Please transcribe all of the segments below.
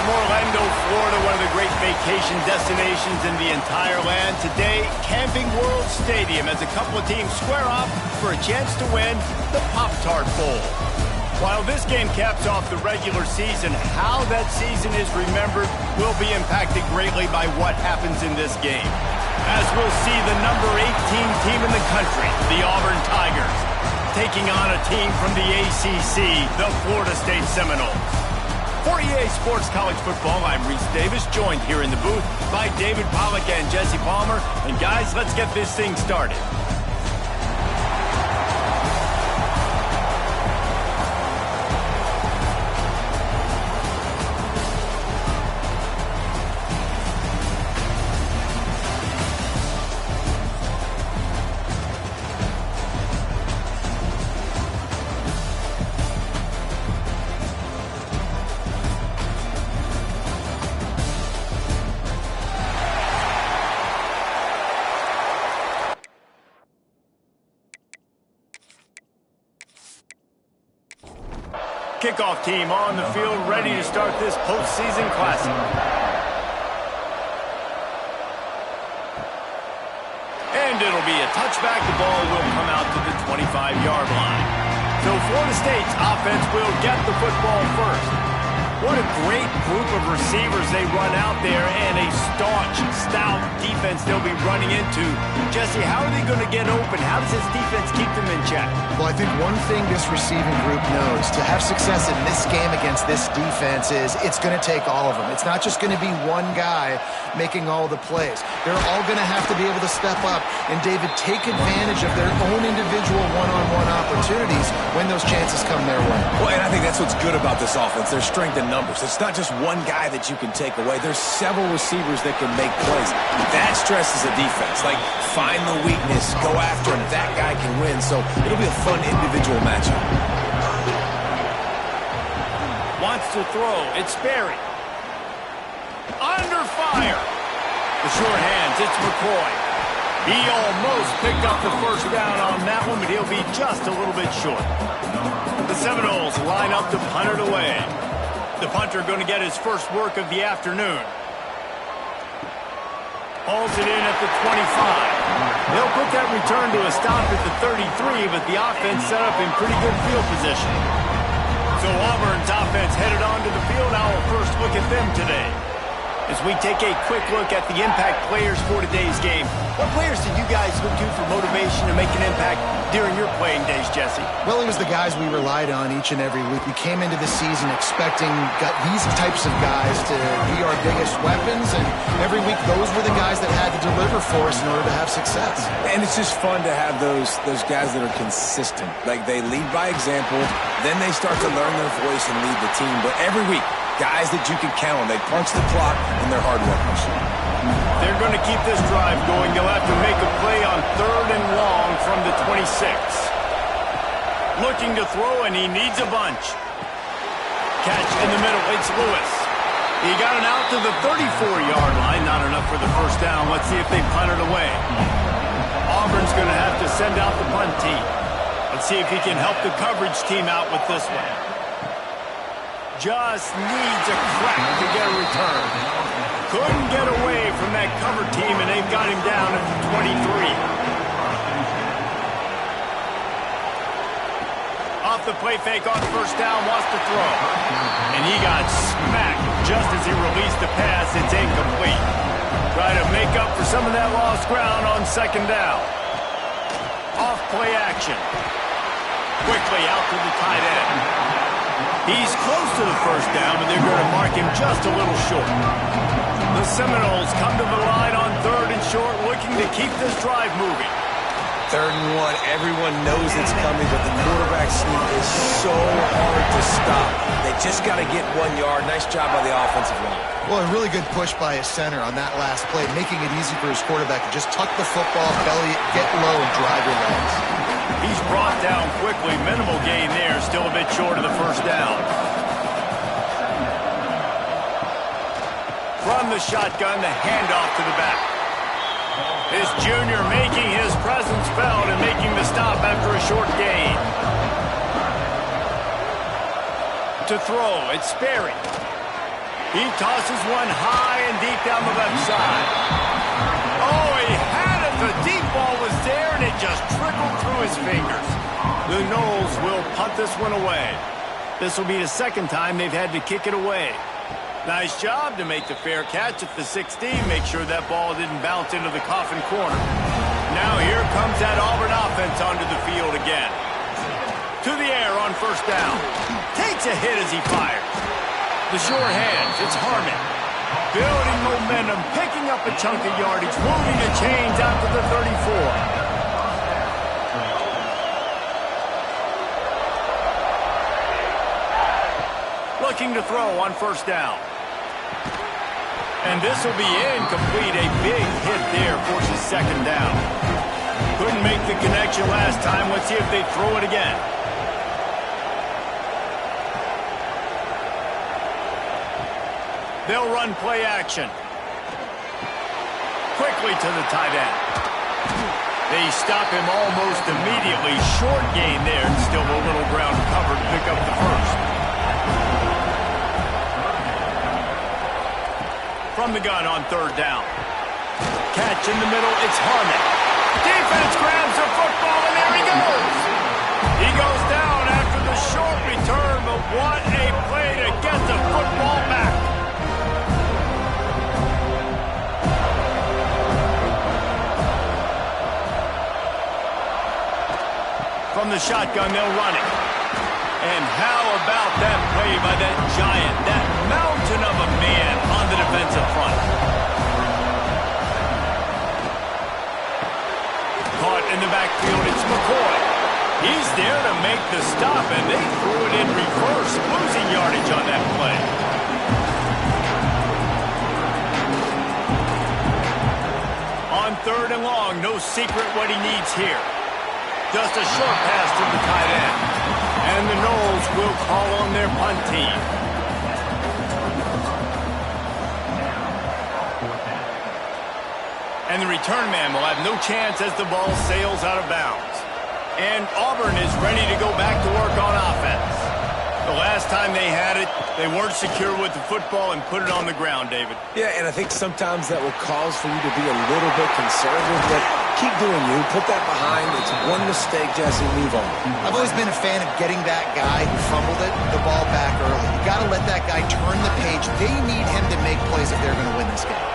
from Orlando, Florida, one of the great vacation destinations in the entire land. Today, Camping World Stadium as a couple of teams square off for a chance to win the Pop-Tart Bowl. While this game caps off the regular season, how that season is remembered will be impacted greatly by what happens in this game. As we'll see the number 18 team in the country, the Auburn Tigers, taking on a team from the ACC, the Florida State Seminoles. For EA Sports College Football, I'm Reese Davis, joined here in the booth by David Pollack and Jesse Palmer. And guys, let's get this thing started. Kickoff team on the field, ready to start this postseason classic. And it'll be a touchback. The ball will come out to the 25-yard line. So Florida State's offense will get the football first. What a great group of receivers they run out there, and a staunch, stout defense they'll be running into. Jesse, how are they going to get open? How does this defense keep them in check? Well, I think one thing this receiving group knows, to have success in this game against this defense, is it's going to take all of them. It's not just going to be one guy making all the plays. They're all going to have to be able to step up and, David, take advantage of their own individual one-on-one opportunities when those chances come their way. Well, and I think that's what's good about this offense. Their strength in numbers. It's not just one guy that you can take away. There's several receivers that can make plays. That stresses a defense. Like, find the weakness, go after him. That guy can win. So it'll be a fun individual matchup. Wants to throw. It's Berry. Under fire. The short hands. It's McCoy. He almost picked up the first down on that one, but he'll be just a little bit short. The Seminoles line up to punt it away. The punter going to get his first work of the afternoon. Hauls it in at the 25. They'll put that return to a stop at the 33, but the offense set up in pretty good field position. So Auburn's offense headed onto the field. Now we'll first look at them today. As we take a quick look at the impact players for today's game, what players did you guys look to for motivation to make an impact during your playing days, Jesse? Well, it was the guys we relied on each and every week. We came into the season expecting these types of guys to be our biggest weapons, and every week those were the guys that had to deliver for us in order to have success. And it's just fun to have those guys that are consistent. Like, they lead by example, then they start to learn their voice and lead the team. But every week, guys that you can count on. They punch the clock, and they're hard workers. They're going to keep this drive going. They'll have to make a play on 3rd and long from the 26. Looking to throw, and he needs a bunch. Catch in the middle. It's Lewis. He got it out to the 34-yard line. Not enough for the first down. Let's see if they punt it away. Auburn's going to have to send out the punt team. Let's see if he can help the coverage team out with this one. Just needs a crack to get a return. Couldn't get away from that cover team, and they've got him down at the 23. Off the play fake on first down, wants to throw. And he got smacked just as he released the pass. It's incomplete. Try to make up for some of that lost ground on second down. Off play action. Quickly out to the tight end. He's close to the first down, but they're going to mark him just a little short. The Seminoles come to the line on 3rd and short, looking to keep this drive moving. 3rd and 1, everyone knows it's coming, but the quarterback sneak is so hard to stop. They just got to get 1 yard. Nice job by the offensive line. Well, a really good push by his center on that last play, making it easy for his quarterback to just tuck the football, belly it, get low, and drive your legs. He's brought down quickly. Minimal gain there. Still a bit short of the first down. From the shotgun, the handoff to the back. This junior making his presence felt and making the stop after a short gain. To throw, it's Sperry. He tosses one high and deep down the left side. Oh, he had it. The deep ball was there, and it just trickled through his fingers. The Noles will punt this one away. This will be the second time they've had to kick it away. Nice job to make the fair catch at the 16. Make sure that ball didn't bounce into the coffin corner. Now here comes that Auburn offense onto the field again. To the air on first down. Takes a hit as he fires. The short hands, it's Harmon. Building momentum, picking up a chunk of yardage, moving the chains out to the 34. Looking to throw on first down. And this will be incomplete. A big hit there forces second down. Couldn't make the connection last time. Let's see if they throw it again. They'll run play action. Quickly to the tight end. They stop him almost immediately. Short gain there. Still a little ground covered to pick up the first. From the gun on third down. Catch in the middle, it's Harmon. Defense grabs the football, and there he goes. He goes down after the short return, but what a play to get the football back. From the shotgun, they'll run it. And how about that play by that giant, that mountain of a man on the defensive front? Caught in the backfield, it's McCoy. He's there to make the stop, and they threw it in reverse, losing yardage on that play. On third and long, no secret what he needs here. Just a short pass to the tight end. And the Noles will call on their punt team. And the return man will have no chance as the ball sails out of bounds. And Auburn is ready to go back to work on offense. The last time they had it, they weren't secure with the football and put it on the ground, David. Yeah, and I think sometimes that will cause for you to be a little bit conservative, but keep doing you. Put that behind. It's one mistake, Jesse. Move on. I've always been a fan of getting that guy who fumbled it, the ball back early. You got to let that guy turn the page. They need him to make plays if they're going to win this game.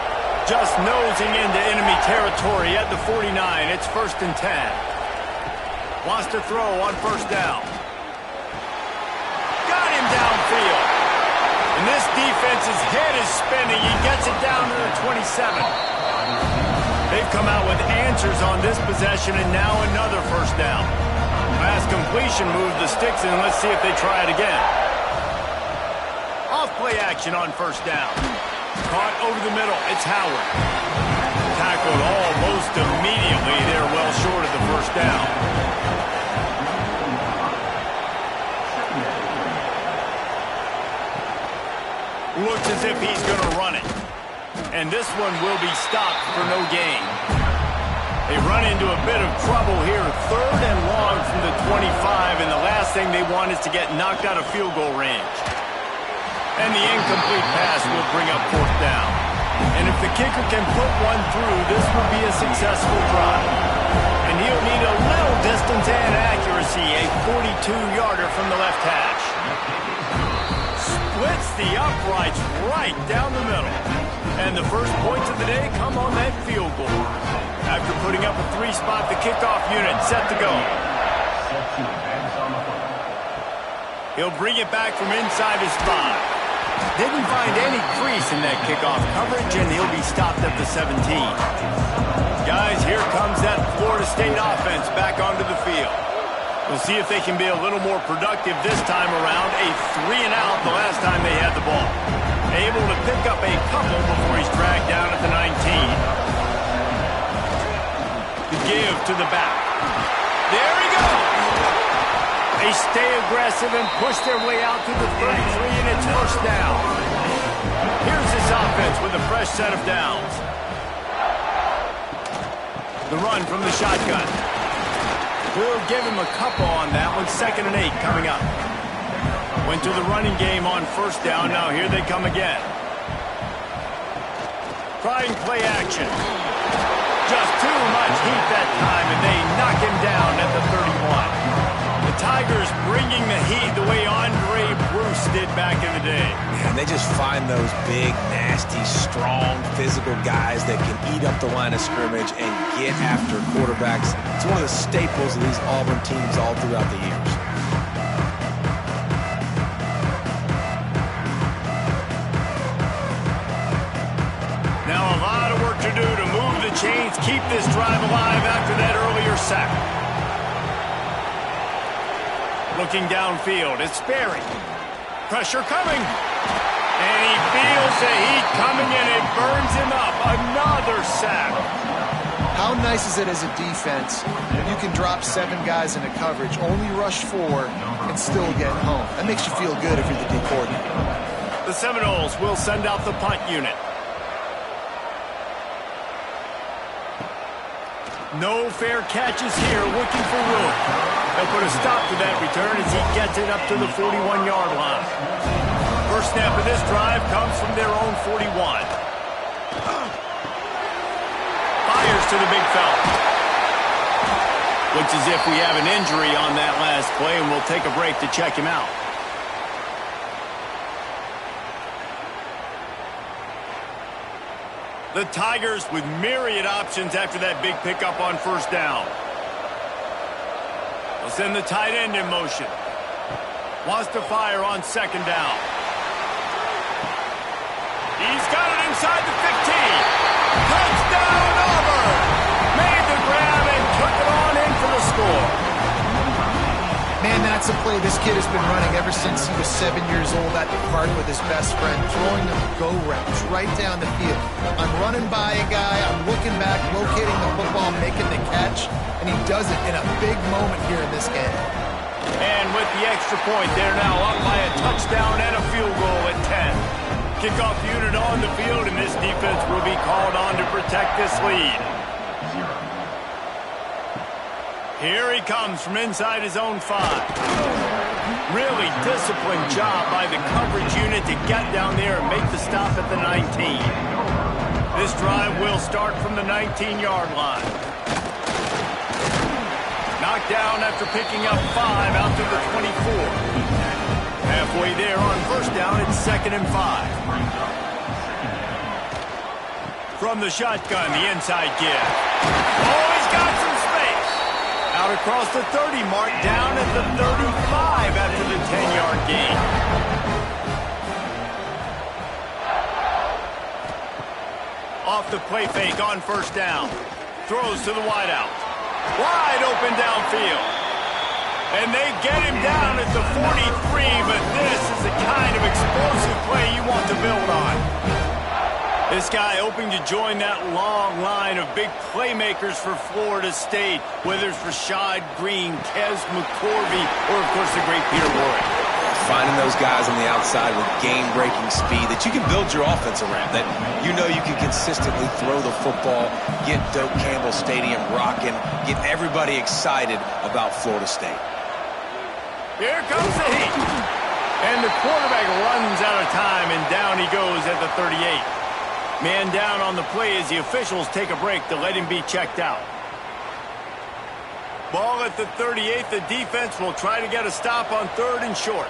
Just nosing into enemy territory at the 49. It's 1st and 10. Wants to throw on first down. Got him downfield. And this defense's head is spinning. He gets it down to the 27. They've come out with answers on this possession, and now another first down. Last completion moved the sticks, and let's see if they try it again. Off play action on first down. Caught over the middle. It's Howard. Tackled almost immediately. They're well short of the first down. Looks as if he's going to run it. And this one will be stopped for no gain. They run into a bit of trouble here. 3rd and long from the 25, and the last thing they want is to get knocked out of field goal range. And the incomplete pass will bring up 4th down. And if the kicker can put one through, this will be a successful drive. And he'll need a little distance and accuracy, a 42-yarder from the left hash. Splits the uprights right down the middle. And the first points of the day come on that field goal. After putting up a 3-spot, the kickoff unit set to go. He'll bring it back from inside his 5. Didn't find any crease in that kickoff coverage, and he'll be stopped at the 17. Guys, here comes that Florida State offense back onto the field. We'll see if they can be a little more productive this time around. A 3-and-out the last time they had the ball. Able to pick up a couple before he's dragged down at the 19. The give to the back. There he goes. They stay aggressive and push their way out to the 33, and it's first down. Here's this offense with a fresh set of downs. The run from the shotgun. We'll give him a couple on that one. 2nd and 8 coming up. Went to the running game on first down. Now here they come again. Trying play action. Just too much heat that time, and they knock him down at the 31. The Tigers bringing the heat the way Andre Bruce did back in the day. And they just find those big, nasty, strong, physical guys that can eat up the line of scrimmage and get after quarterbacks. It's one of the staples of these Auburn teams all throughout the years. Now a lot of work to do to move the chains, keep this drive alive after that earlier sack. Looking downfield, it's Sperry. Pressure coming. And he feels the heat coming in. It burns him up. Another sack. How nice is it as a defense when you can drop 7 guys into coverage, only rush 4, and still get home? That makes you feel good if you're the D coordinator. The Seminoles will send out the punt unit. No fair catches here, looking for room. They'll put a stop to that return as he gets it up to the 41-yard line. First snap of this drive comes from their own 41. Fires to the big fella. Looks as if we have an injury on that last play, and we'll take a break to check him out. The Tigers with myriad options after that big pickup on first down. They'll send the tight end in motion. Wants to fire on second down. He's got it inside the 15. Touchdown, Auburn! Made the grab and took it on in for the score. Man, that's a play this kid has been running ever since he was 7 years old at the park with his best friend, throwing them go routes right down the field. I'm running by a guy, I'm looking back, locating the football, making the catch, and he does it in a big moment here in this game. And with the extra point, they're now up by a touchdown and a field goal at 10. Kickoff unit on the field, and this defense will be called on to protect this lead. Here he comes from inside his own 5. Really disciplined job by the coverage unit to get down there and make the stop at the 19. This drive will start from the 19-yard line. Knocked down after picking up 5 out to the 24. Halfway there on first down, it's 2nd and 5. From the shotgun, the inside give. Oh, he's got some space. Out across the 30 mark, down at the 35 after the 10-yard gain. Off the play fake on first down. Throws to the wideout. Wide open downfield. And they get him down at the 43, but this is the kind of explosive play you want to build on. This guy hoping to join that long line of big playmakers for Florida State, whether it's Rashad Green, Kez McCorvey, or, of course, the great Peter Warrick. Finding those guys on the outside with game-breaking speed that you can build your offense around, that you know you can consistently throw the football, get Doak Campbell Stadium rocking, get everybody excited about Florida State. Here comes the heat. And the quarterback runs out of time, and down he goes at the 38. Man down on the play as the officials take a break to let him be checked out. Ball at the 38. The defense will try to get a stop on 3rd and short.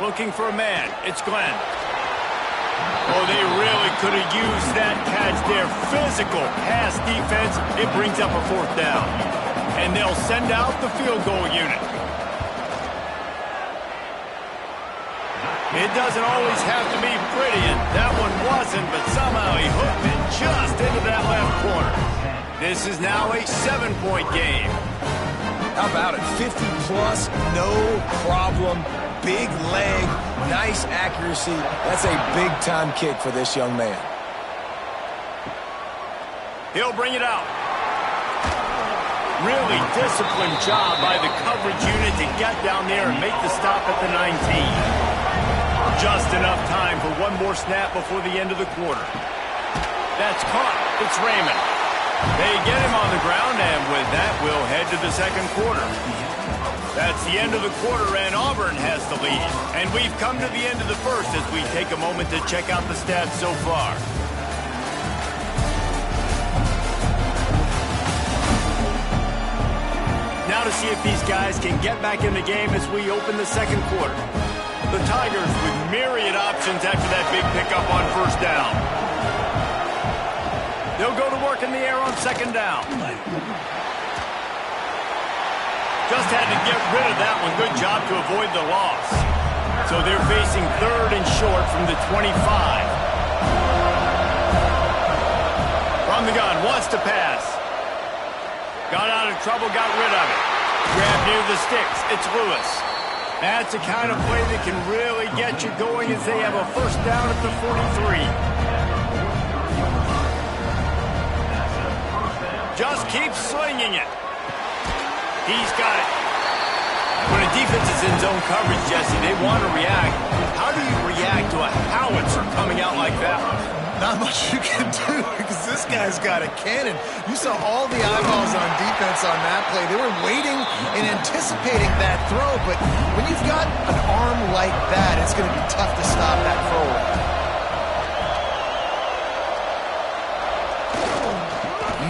Looking for a man. It's Glenn. Oh, they really could have used that catch there. Physical pass defense. It brings up a 4th down. And they'll send out the field goal unit. It doesn't always have to be pretty, and that one wasn't, but somehow he hooked it just into that left corner. This is now a 7-point game. How about it? 50-plus, no problem. Big leg, nice accuracy. That's a big-time kick for this young man. He'll bring it out. Really disciplined job by the coverage unit to get down there and make the stop at the 19. Just enough time for one more snap before the end of the quarter. That's caught. It's Raymond. They get him on the ground, and with that, we'll head to the second quarter. That's the end of the quarter, and Auburn has the lead. And we've come to the end of the first as we take a moment to check out the stats so far. Now to see if these guys can get back in the game as we open the second quarter. The Tigers with myriad options after that big pickup on first down. They'll go to work in the air on second down. Just had to get rid of that one. Good job to avoid the loss. So they're facing third and short from the 25. From the gun, wants to pass. Got out of trouble, got rid of it. Grab near the sticks. It's Lewis. That's the kind of play that can really get you going as they have a first down at the 43. Just keep slinging it. He's got it. When a defense is in zone coverage, Jesse, they want to react. How do you react to a howitzer coming out like that? Not much you can do because this guy's got a cannon. You saw all the eyeballs on defense on that play. They were waiting and anticipating that throw, but when you've got an arm like that, it's going to be tough to stop that forward.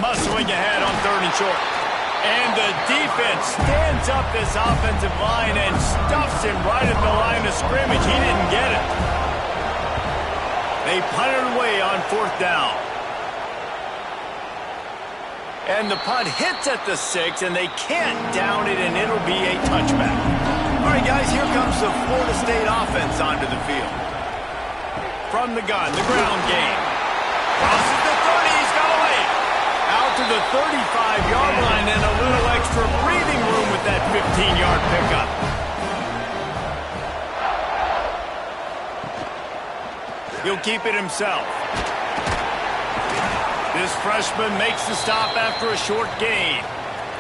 Muscling ahead on third and short. And the defense stands up this offensive line and stuffs him right at the line of scrimmage. He didn't get it. They punted away on fourth down. And the punt hits at the 6, and they can't down it, and it'll be a touchback. All right, guys, here comes the Florida State offense onto the field. From the gun, the ground game. Crosses the 30, he's got away. Out to the 35-yard line, and a little extra breathing room with that 15-yard pickup. He'll keep it himself. This freshman makes the stop after a short gain.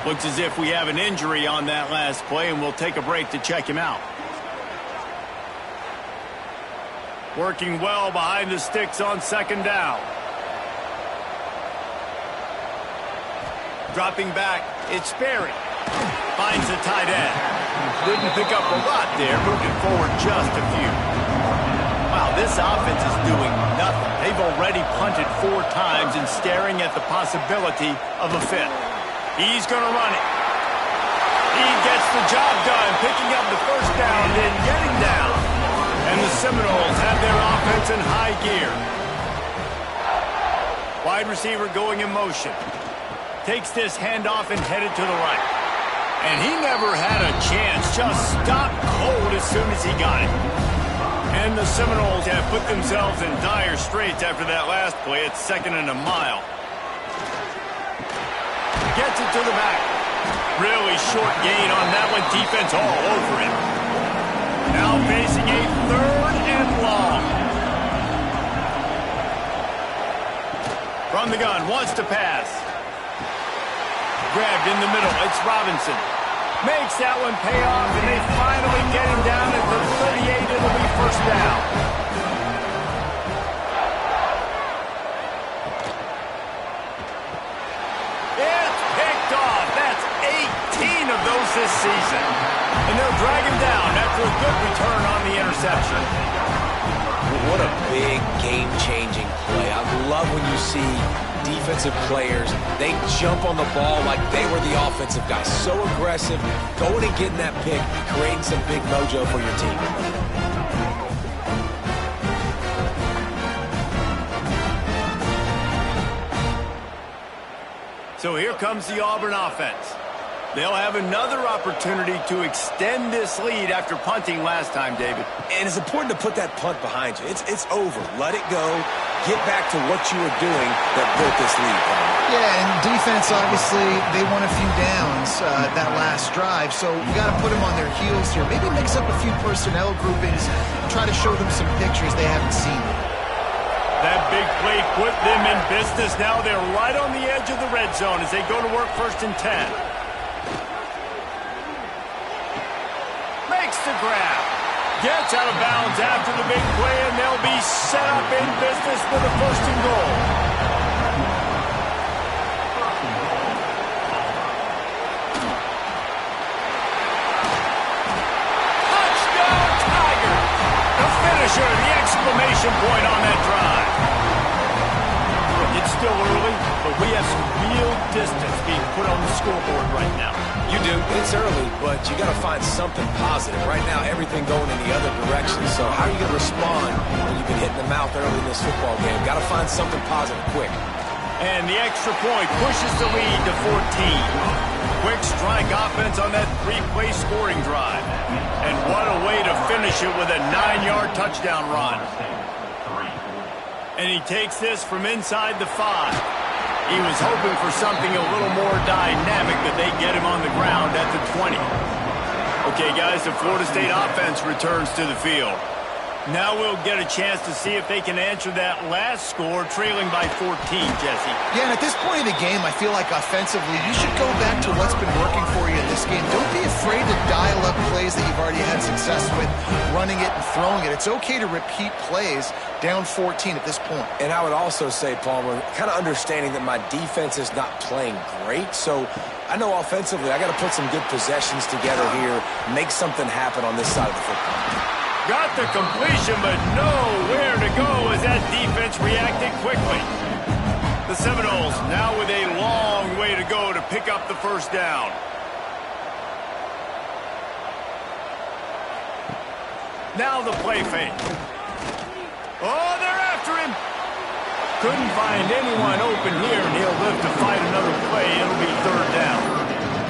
Looks as if we have an injury on that last play, and we'll take a break to check him out. Working well behind the sticks on second down. Dropping back, it's Sperry. Finds the tight end. Didn't pick up a lot there, moving forward just a few. Wow, this offense is doing nothing. They've already punted 4 times and staring at the possibility of a 5th. He's going to run it. He gets the job done, picking up the first down, then getting down. And the Seminoles have their offense in high gear. Wide receiver going in motion. Takes this handoff and headed to the right. And he never had a chance. Just stopped cold as soon as he got it. And the Seminoles have put themselves in dire straits after that last play. It's 2nd and a mile. Gets it to the back. Really short gain on that one. Defense all over him. Now facing a 3rd and long. From the gun, wants to pass. Grabbed in the middle. It's Robinson. Makes that one pay off, and they finally get him down at the 38. It'll be first down. It's picked off. That's 18 of those this season. And they'll drag him down after a good return on the interception. What a big game-changing play. I love when you see defensive players, they jump on the ball like they were the offensive guys. So aggressive, going and getting that pick, creating some big mojo for your team. So here comes the Auburn offense. They'll have another opportunity to extend this lead after punting last time, David. And it's important to put that punt behind you. It's over. Let it go. Get back to what you were doing that built this lead. Yeah, and defense, obviously, they won a few downs that last drive, so you got to put them on their heels here. Maybe mix up a few personnel groupings, try to show them some pictures they haven't seen. That big play put them in business. Now they're right on the edge of the red zone as they go to work 1st and 10. Makes the grab. Gets out of bounds after the big play, and they'll be set up in business for the 1st and goal. still early, but we have some real distance being put on the scoreboard right now. You do. It's early, but you got to find something positive. Right now, everything going in the other direction. So how are you going to respond when you've been hitting the mouth early in this football game? Got to find something positive quick. And the extra point pushes the lead to 14. Quick strike offense on that three-play scoring drive. And what a way to finish it with a 9-yard touchdown run. And he takes this from inside the 5. He was hoping for something a little more dynamic, but they get him on the ground at the 20. Okay, guys, the Florida State offense returns to the field. Now we'll get a chance to see if they can answer that last score, trailing by 14, Jesse. Yeah, and at this point in the game, I feel like offensively, you should go back to what's been working for you in this game. Don't be afraid to dial up plays that you've already had success with, running it and throwing it. It's okay to repeat plays down 14 at this point. And I would also say, Palmer, kind of understanding that my defense is not playing great, so I know offensively I got to put some good possessions together here, make something happen on this side of the football. Got the completion, but nowhere to go as that defense reacted quickly. The Seminoles now with a long way to go to pick up the first down. Now the play fake. Oh, they're after him. Couldn't find anyone open here, and he'll live to fight another play. It'll be third down.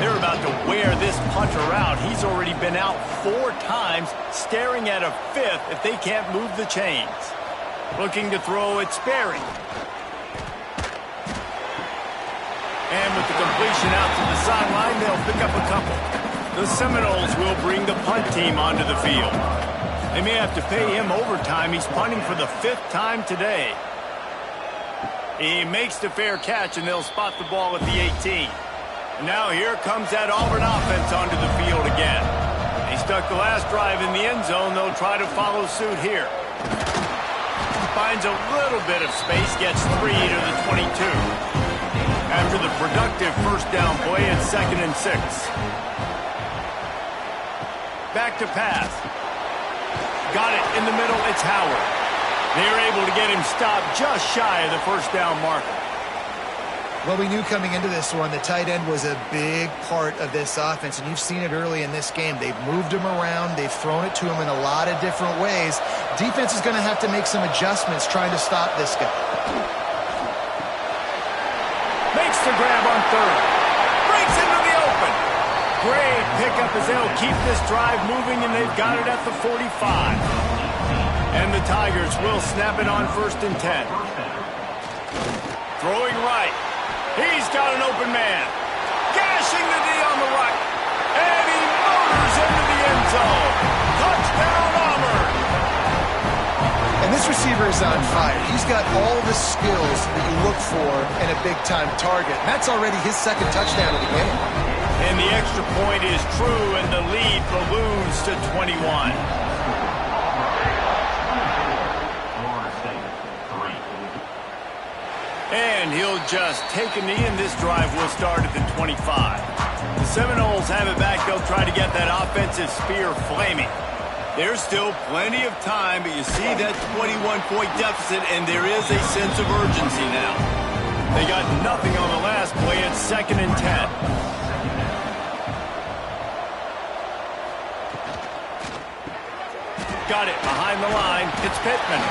They're about to wear this punter out. He's already been out 4 times, staring at a 5th if they can't move the chains. Looking to throw it, Sperry. And with the completion out to the sideline, they'll pick up a couple. The Seminoles will bring the punt team onto the field. They may have to pay him overtime. He's punting for the 5th time today. He makes the fair catch, and they'll spot the ball at the 18. Now here comes that Auburn offense onto the field again. They stuck the last drive in the end zone. They'll try to follow suit here. Finds a little bit of space, gets 3 to the 22. After the productive first down play, it's 2nd and 6. Back to pass. Got it in the middle. It's Howard. They're able to get him stopped just shy of the first down marker. Well, we knew coming into this one, the tight end was a big part of this offense, and you've seen it early in this game. They've moved him around. They've thrown it to him in a lot of different ways. Defense is going to have to make some adjustments trying to stop this guy. Makes the grab on 3rd. Breaks into the open. Great pickup as they'll keep this drive moving, and they've got it at the 45. And the Tigers will snap it on 1st and 10. Throwing right. He's got an open man. Gashing the D on the right. And he motors into the end zone. Touchdown, Auburn. And this receiver is on fire. He's got all the skills that you look for in a big-time target. And that's already his 2nd touchdown of the game. And the extra point is true, and the lead balloons to 21. And he'll just take a knee, and this drive will start at the 25. The Seminoles have it back. They'll try to get that offensive spear flaming. There's still plenty of time, but you see that 21-point deficit, and there is a sense of urgency now. They got nothing on the last play. It's 2nd and 10. Got it behind the line. It's Pittman.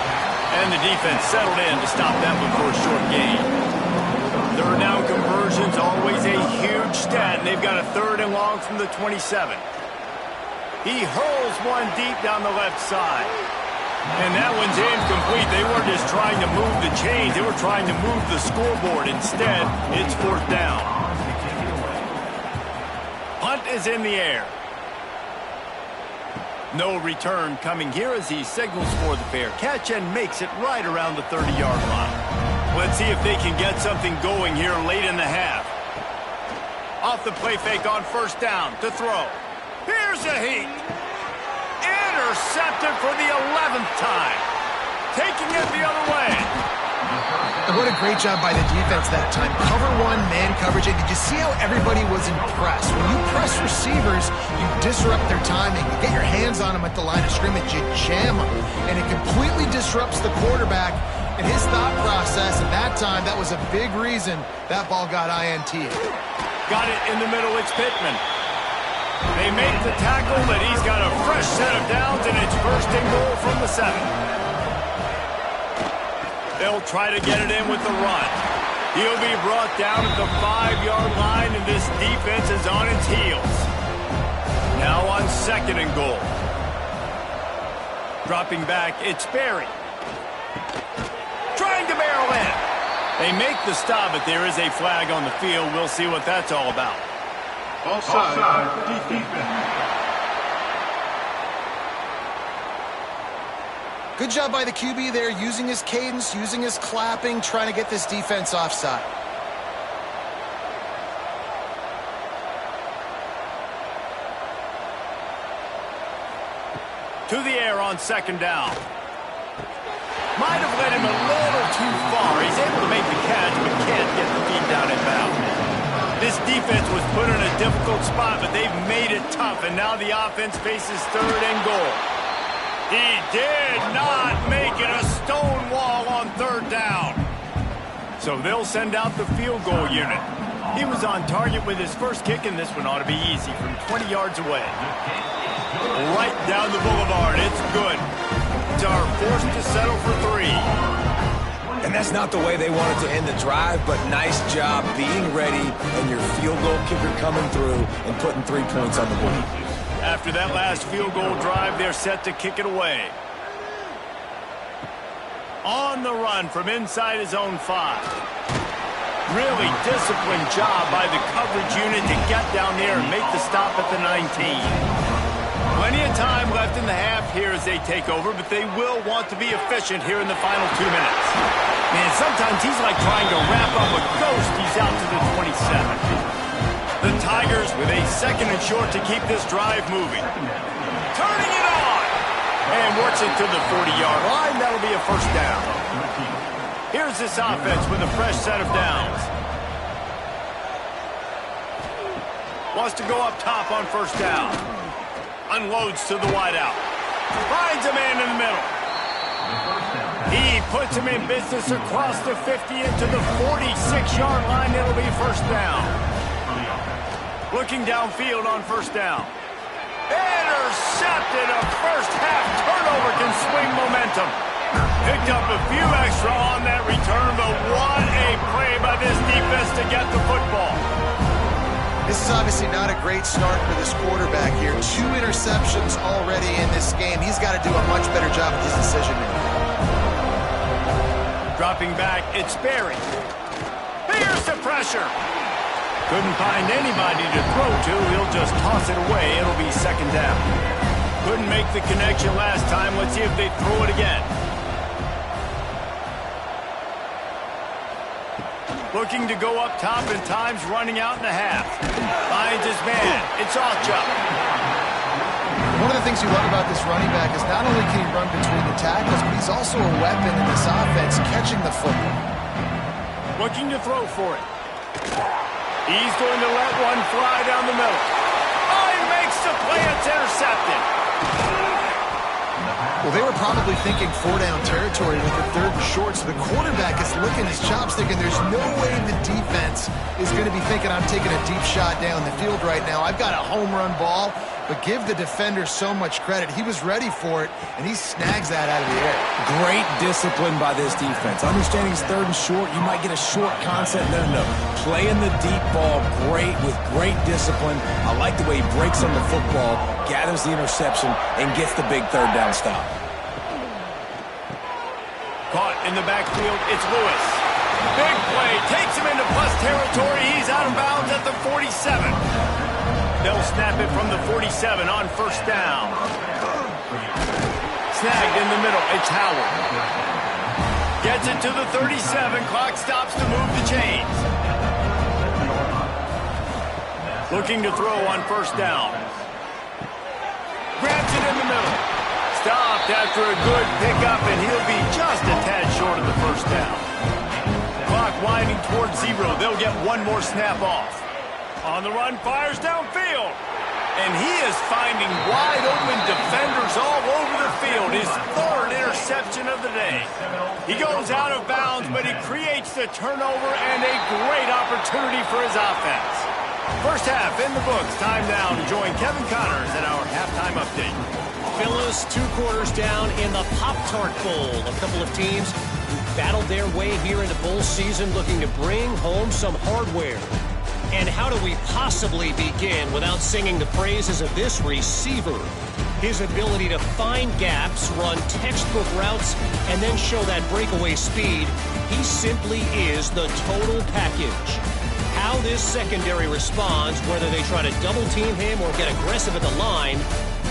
And the defense settled in to stop that one for a short gain. 3rd down conversions, always a huge stat. And they've got a 3rd and long from the 27. He hurls one deep down the left side. And that one's incomplete. They weren't just trying to move the chains. They were trying to move the scoreboard. Instead, it's 4th down. Punt is in the air. No return coming here as he signals for the fair catch and makes it right around the 30-yard line. Let's see if they can get something going here late in the half. Off the play fake on 1st down to throw. Here's a heat. Intercepted for the 11th time. Taking it the other way. And what a great job by the defense that time. Cover 1, man coverage. And did you see how everybody was impressed? When you press receivers, you disrupt their timing. You get your hands on them at the line of scrimmage. You jam them. And it completely disrupts the quarterback and his thought process, and that time, that was a big reason that ball got INT. Got it in the middle, it's Pittman. They make the tackle, but he's got a fresh set of downs, and it's first and goal from the 7. They'll try to get it in with the run. He'll be brought down at the 5-yard line, and this defense is on its heels. Now on second and goal. Dropping back, it's Berry. Trying to barrel in. They make the stop, but there is a flag on the field. We'll see what that's all about. Offside, defense. Good job by the QB there, using his cadence, using his clapping, trying to get this defense offside. To the air on second down. Might have led him a little too far. He's able to make the catch, but can't get the feet down and bound. This defense was put in a difficult spot, but they've made it tough, and now the offense faces third and goal. He did not make it a stone wall on third down. So they'll send out the field goal unit. He was on target with his first kick, and this one ought to be easy from 20 yards away. Right down the boulevard. It's good. They are forced to settle for 3. And that's not the way they wanted to end the drive, but nice job being ready and your field goal kicker coming through and putting 3 points on the board. After that last field goal drive, they're set to kick it away. On the run from inside his own 5. Really disciplined job by the coverage unit to get down there and make the stop at the 19. Plenty of time left in the half here as they take over, but they will want to be efficient here in the final 2 minutes. Man, sometimes he's like trying to wrap up a ghost. He's out to the 27. The Tigers with a second and short to keep this drive moving. Turning it on! And works it to the 40-yard line. That'll be a first down. Here's this offense with a fresh set of downs. Wants to go up top on first down. Unloads to the wideout. Finds a man in the middle. He puts him in business across the 50 into the 46-yard line. It'll be first down. Looking downfield on first down. Intercepted. A first-half turnover can swing momentum. Picked up a few extra on that return, but what a play by this defense to get the football. This is obviously not a great start for this quarterback here. 2 interceptions already in this game. He's got to do a much better job with his decision-making. Dropping back, it's Berry. Here's the pressure. Couldn't find anybody to throw to. He'll just toss it away. It'll be second down. Couldn't make the connection last time. Let's see if they throw it again. Looking to go up top, and time's running out in the half. Finds his man. It's Off-Chop. One of the things you love about this running back is not only can he run between the tackles, but he's also a weapon in this offense, catching the football. Looking to throw for it. He's going to let one fly down the middle. Oh, he makes the play. It's intercepted. Well, they were probably thinking 4-down territory with the third and short, so the quarterback is licking his chops thinking there's no way the defense is going to be thinking I'm taking a deep shot down the field right now. I've got a home run ball, but give the defender so much credit. He was ready for it, and he snags that out of the air. Great discipline by this defense. Understanding it's third and short, you might get a short concept. No. Playing the deep ball great with great discipline. I like the way he breaks on the football, gathers the interception, and gets the big third down stop. Caught in the backfield, it's Lewis. Big play, takes him into plus territory. He's out of bounds at the 47. They'll snap it from the 47 on first down. Snagged in the middle, it's Howard. Gets it to the 37, clock stops to move the chains. Looking to throw on first down. Grabs it in the middle. Stopped after a good pickup, and he'll be just a tad short of the first down. Clock winding towards 0. They'll get one more snap off. On the run, fires downfield. And he is finding wide-open defenders all over the field. His third interception of the day. He goes out of bounds, but he creates the turnover and a great opportunity for his offense. First half in the books. Time now to join Kevin Connors in our halftime update. Phyllis, 2 quarters down in the Pop-Tart Bowl. A couple of teams who battled their way here into bowl season looking to bring home some hardware. And how do we possibly begin without singing the praises of this receiver? His ability to find gaps, run textbook routes, and then show that breakaway speed. He simply is the total package. How this secondary responds, whether they try to double team him or get aggressive at the line,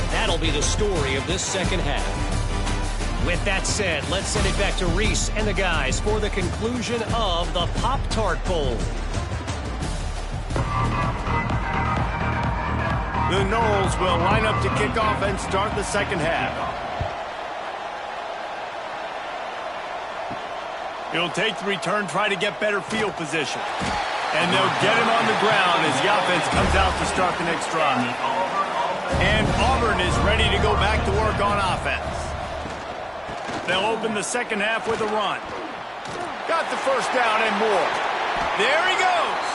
that'll be the story of this second half. With that said, let's send it back to Reese and the guys for the conclusion of the Pop-Tart Bowl. The Noles will line up to kick off and start the second half. He'll take the return, try to get better field position. And they'll get him on the ground as the offense comes out to start the next drive. And Auburn is ready to go back to work on offense. They'll open the second half with a run. Got the first down and more. There he goes.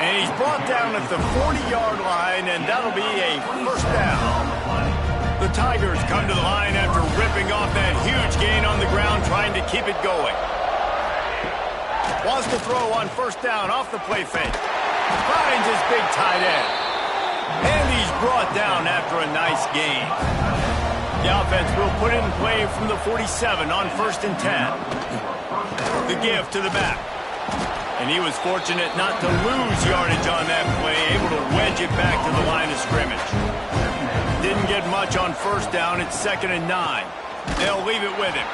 And he's brought down at the 40-yard line, and that'll be a first down. The Tigers come to the line after ripping off that huge gain on the ground, trying to keep it going. Wants to throw on first down off the play fake. Finds his big tight end. And he's brought down after a nice gain. The offense will put it in play from the 47 on 1st and 10. The give to the back. And he was fortunate not to lose yardage on that play, able to wedge it back to the line of scrimmage. Didn't get much on first down. It's 2nd and 9. They'll leave it with him.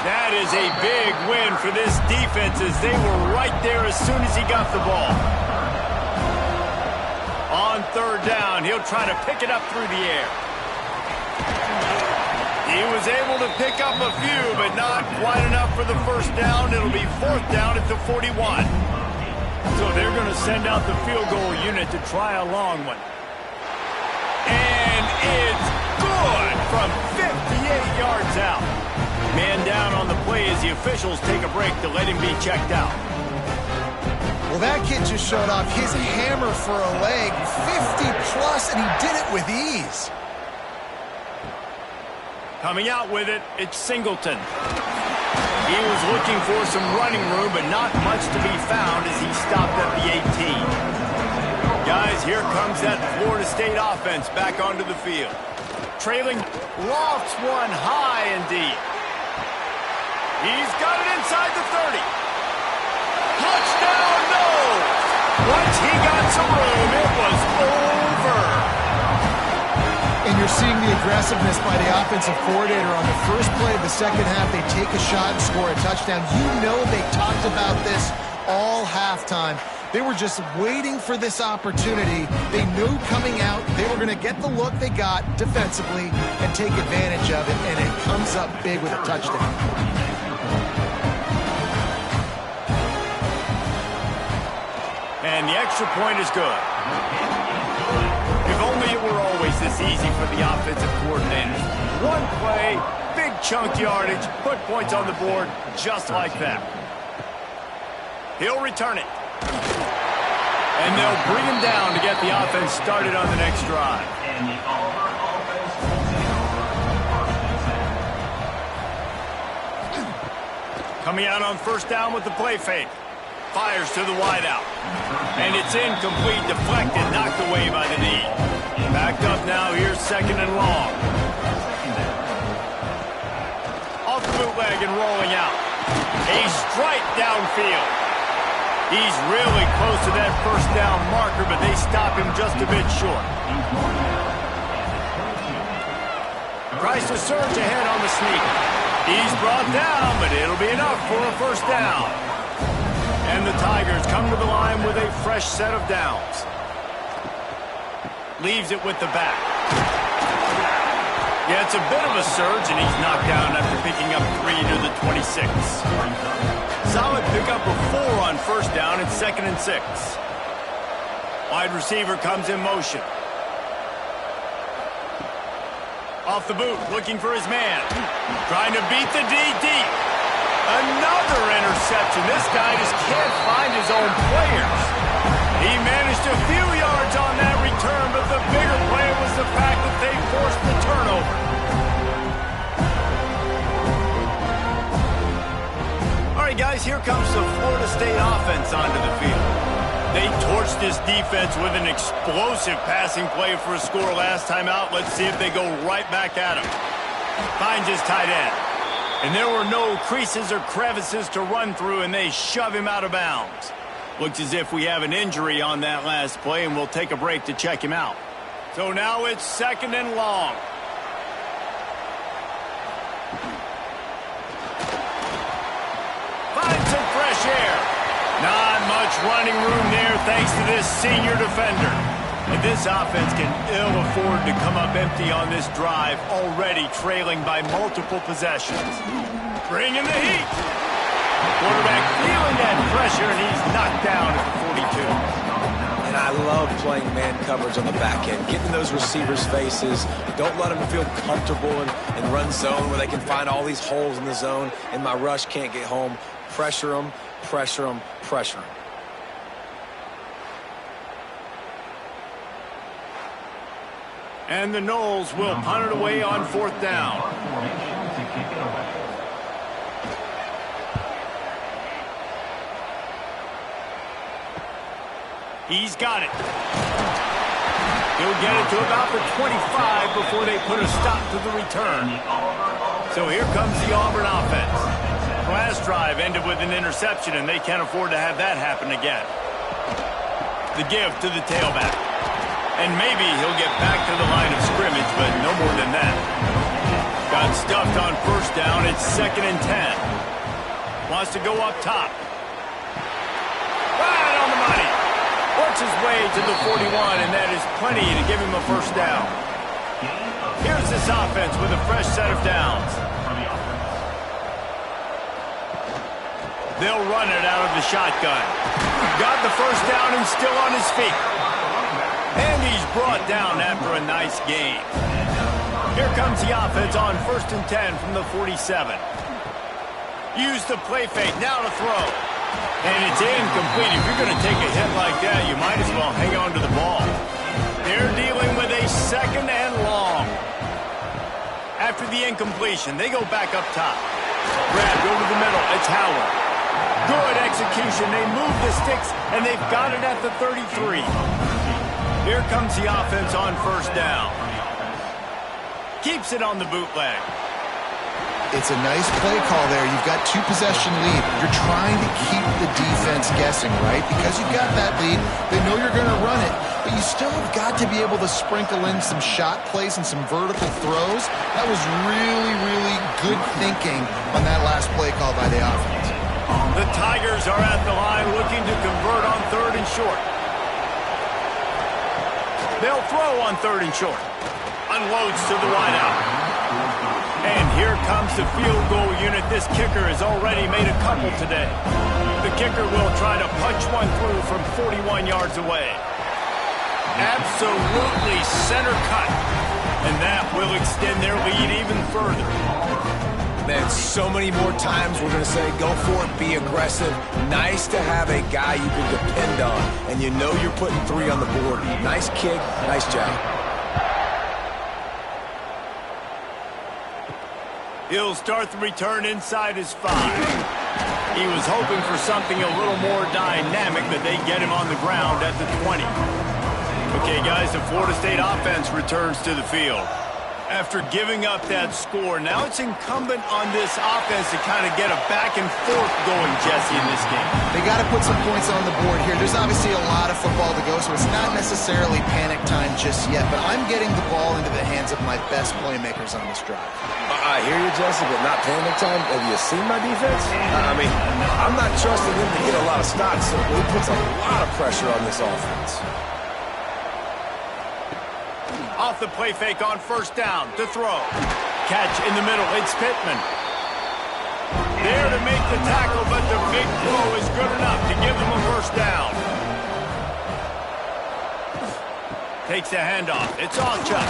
That is a big win for this defense as they were right there as soon as he got the ball. On 3rd down, he'll try to pick it up through the air. He was able to pick up a few, but not quite enough for the first down. It'll be 4th down at the 41. So they're going to send out the field goal unit to try a long one. And it's good from 58 yards out. Man down on the play as the officials take a break to let him be checked out. Well, that kid just showed off his hammer for a leg, 50-plus, and he did it with ease. Coming out with it, it's Singleton. He was looking for some running room, but not much to be found as he stopped at the 18. Guys, here comes that Florida State offense back onto the field. Trailing, lofts one high and deep. He's got it inside the 30. Touchdown, no! Once he got some room, it was over. And you're seeing the aggressiveness by the offensive coordinator on the first play of the second half. They take a shot and score a touchdown. You know they talked about this all halftime. They were just waiting for this opportunity. They knew coming out they were going to get the look they got defensively and take advantage of it, and it comes up big with a touchdown. And the extra point is good. If only it were always this easy for the offensive coordinators. One play, big chunk yardage, put points on the board just like that. He'll return it. And they'll bring him down to get the offense started on the next drive. Coming out on first down with the play fake. Fires to the wideout. And it's incomplete, deflected, knocked away by the knee. Backed up now, here's 2nd and long. Off the bootleg and rolling out. A strike downfield. He's really close to that first down marker, but they stop him just a bit short. Tries to surge ahead on the sneak. He's brought down, but it'll be enough for a first down. And the Tigers come to the line with a fresh set of downs. Leaves it with the back. Yeah, it's a bit of a surge, and he's knocked down after picking up 3 to the 26. Solid pickup of 4 on first down. It's 2nd and 6. Wide receiver comes in motion. Off the boot, looking for his man. Trying to beat the D deep. Another interception. This guy just can't find his own players. He managed a few yards on that return, but the bigger play was the fact that they forced the turnover. All right, guys, here comes the Florida State offense onto the field. They torched this defense with an explosive passing play for a score last time out. Let's see if they go right back at him. Finds his tight end. And there were no creases or crevices to run through, and they shove him out of bounds. Looks as if we have an injury on that last play, and we'll take a break to check him out. So now it's 2nd and long. Finds some fresh air. Not much running room there thanks to this senior defender. And this offense can ill afford to come up empty on this drive, already trailing by multiple possessions. Bringing the heat. Quarterback feeling that pressure, and he's knocked down at the 42. And I love playing man coverage on the back end, getting in those receivers' faces. Don't let them feel comfortable in run zone where they can find all these holes in the zone, and my rush can't get home. Pressure them, pressure them, pressure them. And the Noles will punt it away on 4th down. He's got it. He'll get it to about the 25 before they put a stop to the return. So here comes the Auburn offense. Last drive ended with an interception, and they can't afford to have that happen again. The give to the tailback. And maybe he'll get back to the line of scrimmage, but no more than that. Got stuffed on 1st down. It's 2nd and 10. Wants to go up top. Right on the money. Works his way to the 41, and that is plenty to give him a 1st down. Here's this offense with a fresh set of downs. They'll run it out of the shotgun. Got the 1st down and still on his feet. And he's brought down after a nice gain. Here comes the offense on 1st and 10 from the 47. Use the play fake, now to throw. And it's incomplete. If you're going to take a hit like that, you might as well hang on to the ball. They're dealing with a 2nd and long. After the incompletion, they go back up top. Grabbed over the middle, it's Howard. Good execution. They move the sticks, and they've got it at the 33. Here comes the offense on 1st down. Keeps it on the bootleg. It's a nice play call there. You've got 2-possession lead. You're trying to keep the defense guessing, right? Because you've got that lead, they know you're going to run it, but you still have got to be able to sprinkle in some shot plays and some vertical throws. That was really, really good thinking on that last play call by the offense. The Tigers are at the line looking to convert on 3rd and short. They'll throw on 3rd and short. Unloads to the wideout. And here comes the field goal unit. This kicker has already made a couple today. The kicker will try to punch one through from 41 yards away. Absolutely center cut. And that will extend their lead even further. Man, so many more times we're going to say, go for it, be aggressive. Nice to have a guy you can depend on, and you know you're putting 3 on the board. Nice kick, nice job. He'll start the return inside his 5. He was hoping for something a little more dynamic, but they get him on the ground at the 20. Okay, guys, the Florida State offense returns to the field. After giving up that score, now it's incumbent on this offense to kind of get a back and forth going, Jesse, in this game. They got to put some points on the board here. There's obviously a lot of football to go, so it's not necessarily panic time just yet, but I'm getting the ball into the hands of my best playmakers on this drive. I hear you, Jesse, but not panic time. Have you seen my defense? I mean, I'm not trusting them to get a lot of stops, so it puts a lot of pressure on this offense. Off the play fake on 1st down to throw. Catch in the middle. It's Pittman. There to make the tackle, but the big throw is good enough to give them a 1st down. Takes the handoff. It's Chuck.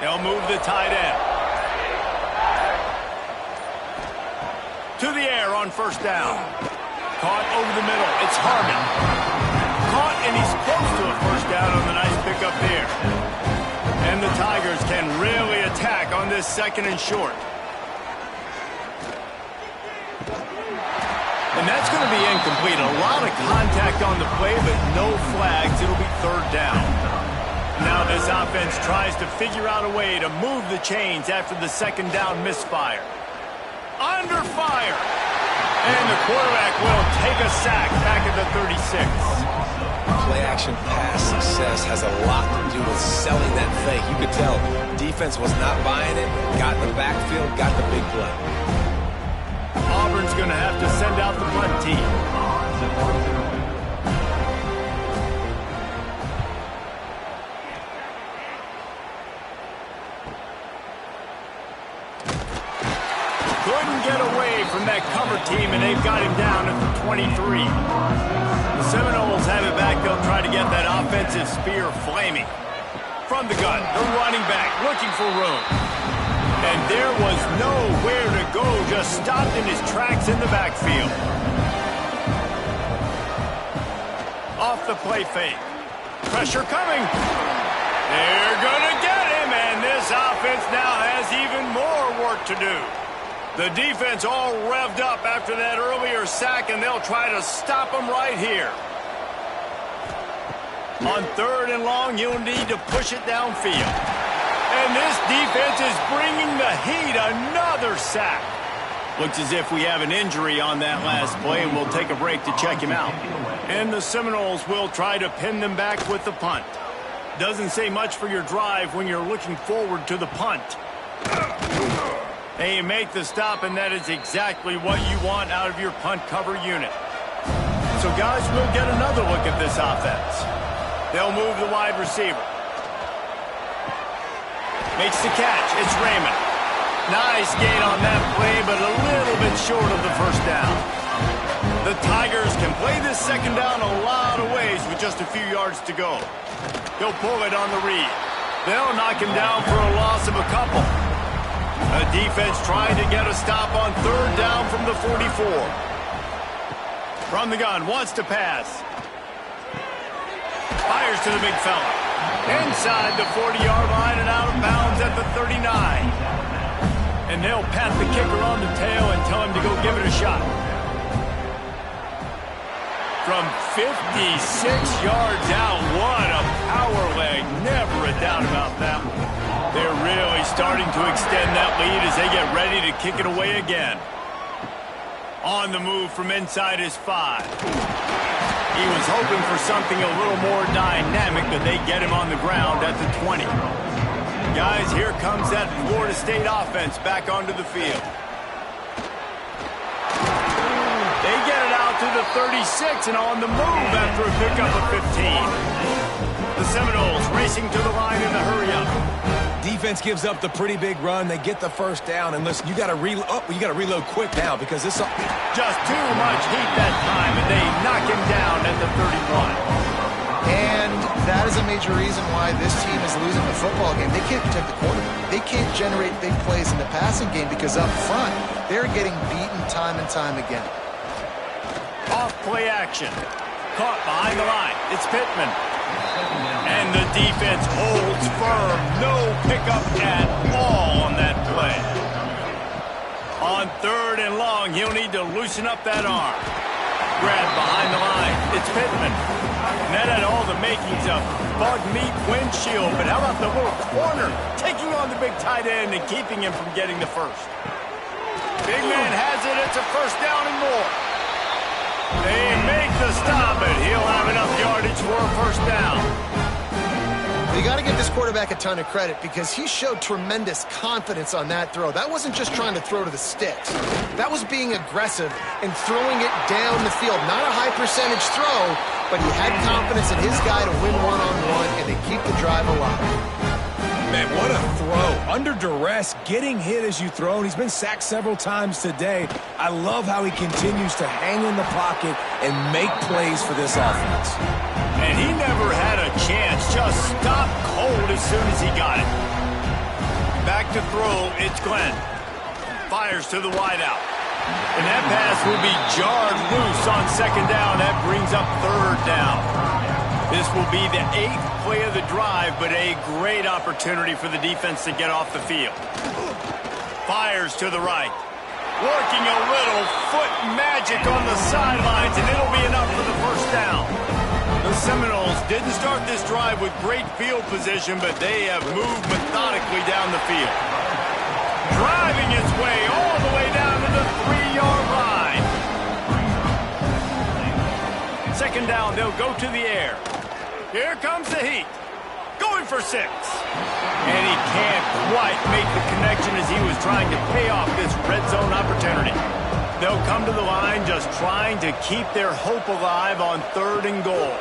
They'll move the tight end. To the air on first down. Caught over the middle. It's Harmon. Caught, and he's close to a first down on the nice pickup there. And the Tigers can really attack on this second and short. And that's going to be incomplete. A lot of contact on the play, but no flags. It'll be third down. Now this offense tries to figure out a way to move the chains after the second down misfire. Under fire. And the quarterback will take a sack back at the 36. Play-action pass success has a lot to do with selling that fake. You could tell defense was not buying it, got in the backfield, got the big play. Auburn's going to have to send out the punt team. Couldn't get away from that cover team, and they've got him down at the 23. The Seminoles have it back. They'll try to get that offensive spear flaming. From the gun, the running back looking for room. And there was nowhere to go, just stopped in his tracks in the backfield. Off the play fake. Pressure coming. They're going to get him, and this offense now has even more work to do. The defense all revved up after that earlier sack, and they'll try to stop him right here. On third and long, you'll need to push it downfield. And this defense is bringing the heat. Another sack. Looks as if we have an injury on that last play, and we'll take a break to check him out. And the Seminoles will try to pin them back with the punt. Doesn't say much for your drive when you're looking forward to the punt. They make the stop, and that is exactly what you want out of your punt cover unit. So, guys, we'll get another look at this offense. They'll move the wide receiver. Makes the catch. It's Raymond. Nice gain on that play, but a little bit short of the first down. The Tigers can play this second down a lot of ways with just a few yards to go. He'll pull it on the read. They'll knock him down for a loss of a couple. A defense trying to get a stop on third down from the 44. From the gun, wants to pass. Fires to the big fella. Inside the 40-yard line and out of bounds at the 39. And they'll pat the kicker on the tail and tell him to go give it a shot. From 56 yards out, what a power leg. Never a doubt about that one. They're really starting to extend that lead as they get ready to kick it away again. On the move from inside his 5. He was hoping for something a little more dynamic, but they get him on the ground at the 20. Guys, here comes that Florida State offense back onto the field. They get it out to the 36 and on the move after a pickup of 15. The Seminoles racing to the line in the hurry-up. Defense gives up the pretty big run. They get the first down, and listen, you got to reload quick now because this just too much heat that time, and they knock him down at the 31. And that is a major reason why this team is losing the football game. They can't protect the quarterback. They can't generate big plays in the passing game because up front, they're getting beaten time and time again. Off play action. Caught behind the line. It's Pittman. And the defense holds firm. No pickup at all on that play. On third and long, he'll need to loosen up that arm. Grab behind the line. It's Pittman. And that had all the makings of bug meat windshield. But how about the little corner taking on the big tight end and keeping him from getting the first? Big man has it. It's a first down and more. They make the stop, but he'll have enough yardage for a first down. You got to give this quarterback a ton of credit because he showed tremendous confidence on that throw. That wasn't just trying to throw to the sticks. That was being aggressive and throwing it down the field. Not a high percentage throw, but he had confidence in his guy to win one-on-one and to keep the drive alive. Man, what a throw. Under duress, getting hit as you throw. And he's been sacked several times today. I love how he continues to hang in the pocket and make plays for this offense. And he never had a chance. Just stopped cold as soon as he got it. back to throw. It's Glenn. Fires to the wideout. And that pass will be jarred loose on second down. That brings up third down. This will be the 8th play of the drive, but a great opportunity for the defense to get off the field. Fires to the right. Working a little foot magic on the sidelines, and it'll be enough for the first down. The Seminoles didn't start this drive with great field position, but they have moved methodically down the field. Driving his way all the way down to the 3-yard line. Second down, they'll go to the air. Here comes the heat. Going for 6. And he can't quite make the connection as he was trying to pay off this red zone opportunity. They'll come to the line just trying to keep their hope alive on 3rd and goal.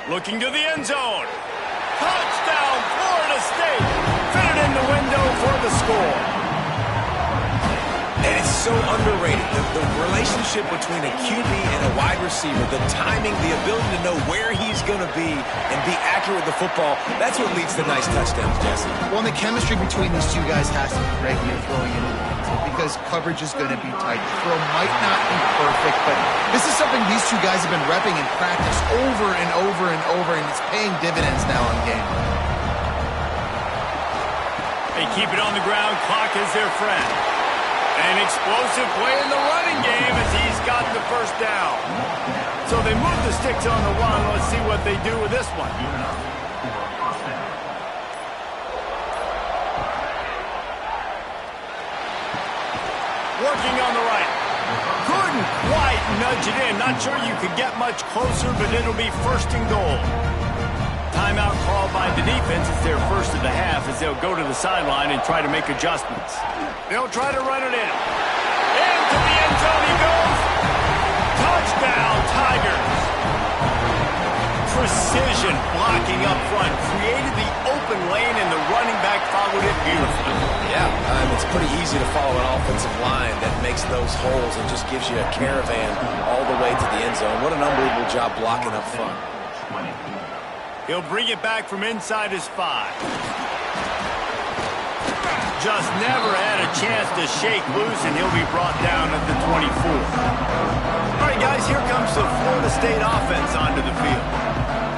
Looking to the end zone. Touchdown, Florida State. Fitted in the window for the score. And it's so underrated. The relationship between a QB and a wide receiver, the timing, the ability to know where he's going to be and be accurate with the football, that's what leads to nice touchdowns, Jesse. Well, and the chemistry between these two guys has to be great when you're throwing into the end zone because coverage is going to be tight. The throw might not be perfect, but this is something these two guys have been repping in practice over and over and over, and it's paying dividends now in game. They keep it on the ground. Clock is their friend. An explosive play in the running game as he's got the first down. So they move the sticks on the one. Let's see what they do with this one. Working on the right. Couldn't quite nudge it in. Not sure you could get much closer, but it'll be 1st and goal. Timeout called by the defense. It's their first of the half as they'll go to the sideline and try to make adjustments. They'll try to run it in. Into the end zone he goes. Touchdown, Tigers. Precision blocking up front. Created the open lane, and the running back followed it beautifully. Yeah, it's pretty easy to follow an offensive line that makes those holes and just gives you a caravan all the way to the end zone. What an unbelievable job blocking up front. He'll bring it back from inside his 5. Just never had a chance to shake loose, and he'll be brought down at the 24. All right, guys, here comes the Florida State offense onto the field.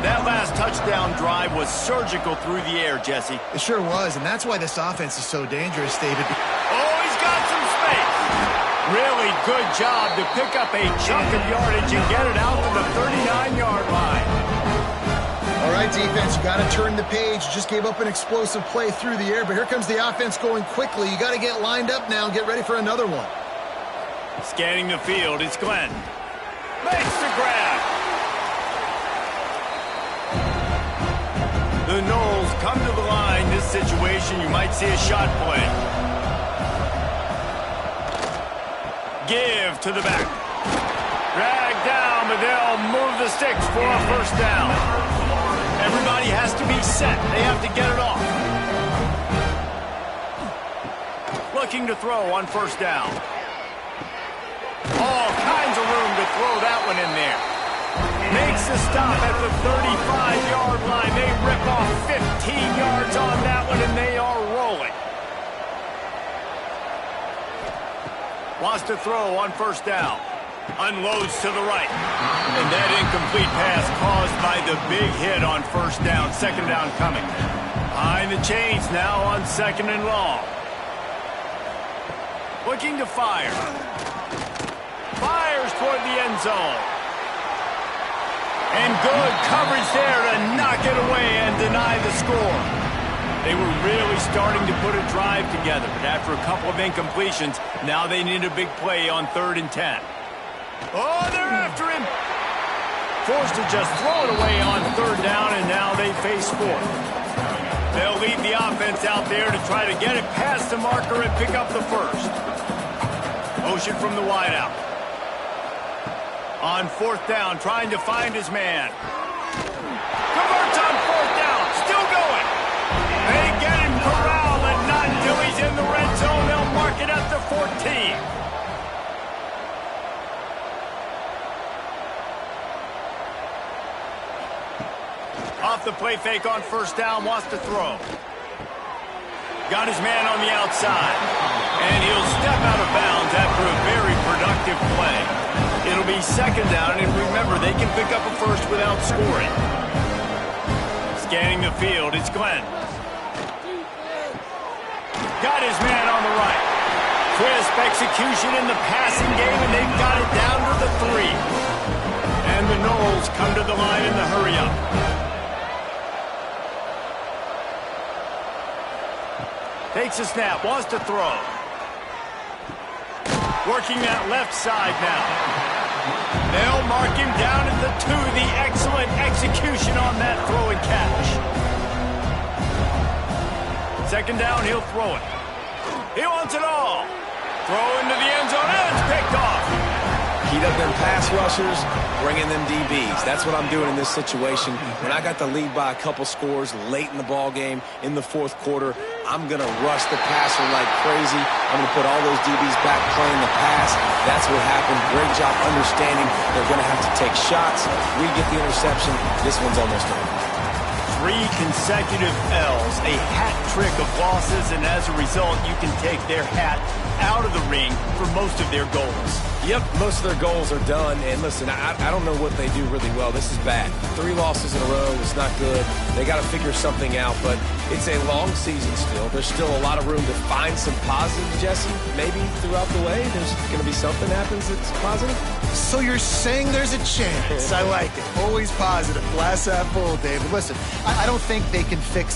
That last touchdown drive was surgical through the air, Jesse. It sure was, and that's why this offense is so dangerous, David. Oh, he's got some space. Really good job to pick up a chunk of yardage and get it out to the 39-yard line. All right, defense, you got to turn the page. You just gave up an explosive play through the air, but here comes the offense going quickly. You got to get lined up now and get ready for another one. Scanning the field, it's Glenn. Makes the grab. The Noles come to the line. This situation, you might see a shot play. Give to the back. Drag down, but they'll move the sticks for a first down. Everybody has to be set. They have to get it off. Looking to throw on first down. All kinds of room to throw that one in there. Makes the stop at the 35-yard line. They rip off 15 yards on that one, and they are rolling. Wants to throw on first down. Unloads to the right. And that incomplete pass caused by the big hit on first down. Second down coming. Behind the chains now on 2nd and long. Looking to fire. Fires toward the end zone. And good coverage there to knock it away and deny the score. They were really starting to put a drive together, but after a couple of incompletions, now they need a big play on 3rd and 10. Oh, they're after him. Forced to just throw it away on 3rd down, and now they face 4th. They'll lead the offense out there to try to get it past the marker and pick up the first. Motion from the wideout. On 4th down, trying to find his man. Converts on 4th down, still going. They get him corralled, and not until he's in the red zone. They'll mark it at the 14. Off the play fake on first down, wants to throw. Got his man on the outside. And he'll step out of bounds after a very productive play. It'll be second down, and remember, they can pick up a first without scoring. Scanning the field, it's Glenn. Got his man on the right. Crisp execution in the passing game, and they've got it down to the 3. And the Knowles come to the line in the hurry-up. Takes a snap, wants to throw. Working that left side now. They'll mark him down at the 2. The excellent execution on that throw and catch. Second down, he'll throw it. He wants it all. Throw into the end zone, and it's picked off. Heat up them pass rushers, bring in them DBs. That's what I'm doing in this situation. When I got the lead by a couple scores late in the ball game, in the fourth quarter, I'm going to rush the passer like crazy. I'm going to put all those DBs back playing the pass. That's what happened. Great job understanding they're going to have to take shots. We get the interception. This one's almost over. 3 consecutive L's, a hat trick of losses, and as a result, you can take their hat out of the ring for most of their goals. Yep, most of their goals are done. And listen, I don't know what they do really well. This is bad. 3 losses in a row. It's not good. They got to figure something out, but it's a long season still. There's still a lot of room to find some positive, Jesse. Maybe throughout the way, there's going to be something happens that's positive. So you're saying there's a chance. I like it. Always positive. Glass half full, David. Listen, I don't think they can fix